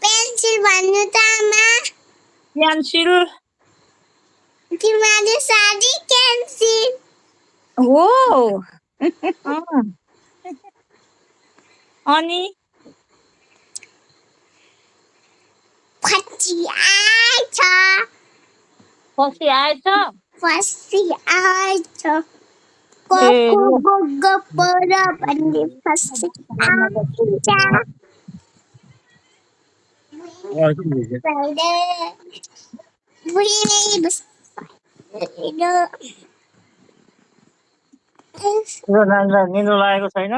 Pencil भन्नु त आमा पेन्सिल तिमीले साडी पेन्सिल हो अनि फची आएछ पछि आएछ फसी आएछ ए, गको लु। गगो पर भन्ने फसी आएछ Spider. Really, spider. यो नानीलाई निद्रो लागेको छैन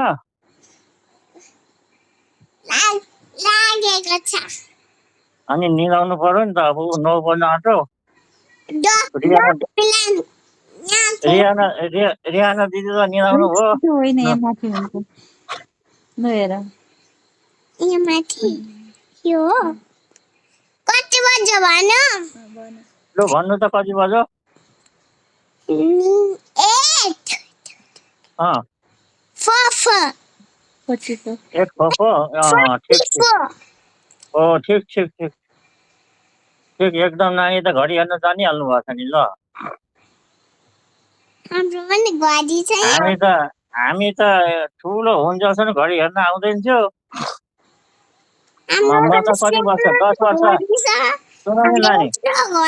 लागेको छ अनि निदाउनु पर्यो नि त अब 9 बज्न आँट्यो रिहाना दिदी त निदाउनु भयो होइन यहाँ माथि हुन्छ ल हेर यहाँ माथि यो कति बज्यो भन लु भन्नु त कति बज्यो 8 पछिको एक फको ठिक ठिक एकदम नानी त घडी हेर्न जानिहाल्नु भएको छ नि ल हाम्रो पनि घडी छ हामी त ठुलो हुन्जेलसम्म घडी हेर्न आउँदैन थियो म त कति वर्ष 10 वर्ष सुन नि नानी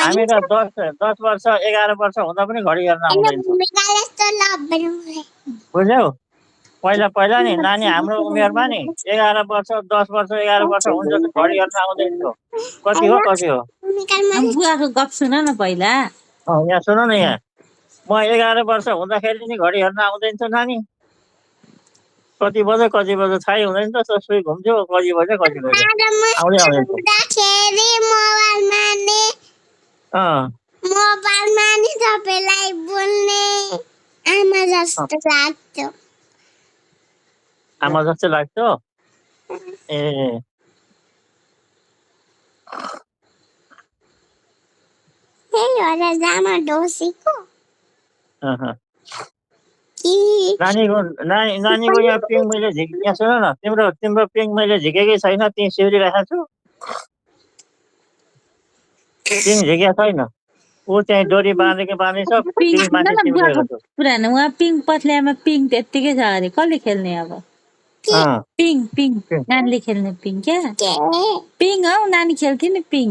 हामी त 10 वर्ष 11 वर्ष हुँदा पनि घडी हेर्न आउँदैन थियो बुझ्यौ पहिला नि नानी हाम्रो उमेरमा नि 11 वर्ष 10 वर्ष 11 वर्ष हुन्छ घडी हेर्न आउँदैन थियो कति हो बुवाको गफ सुन न पहिला यहाँ सुन न यहाँ म 11 वर्ष हुँदाखेरि नि घडी हेर्न आउँदैन थियो नानी कति बजे थाहै हुँदैन त सुई घुम्थ्यो कति बजे आउँदै आउँदैन मोबाइलमा नि तपाईलाई बोल्ने आमा जस्तो लाग्थ्यो आमा जस्तो लाग्थ्यो ए जामा डोसीको नानीको यहाँ पिङ मैले यहाँ सुन न तिम्रो पिङ मैले झिकेकै छैन त्यही सिउरिरहेको छु पिङ झिकेको छैन ऊ चाहिँ डोरी बाँधेको बाँधेछ पुरानो उहाँ पिङ पत्ल्यामा पिङ त्यत्तिकै छ अरे कसले खेल्ने अब पिङ नानीले खेल्ने पिङ क्या पिङ हौ नानी खेल्थ्यो नि पिङ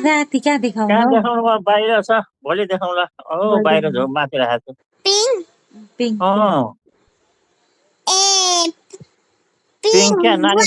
राति कहाँ देखाउनु बाहिर छ भोलि देखाउँला बाहिर झोक माथि राखेको छु पिङ पिङ क्या नानी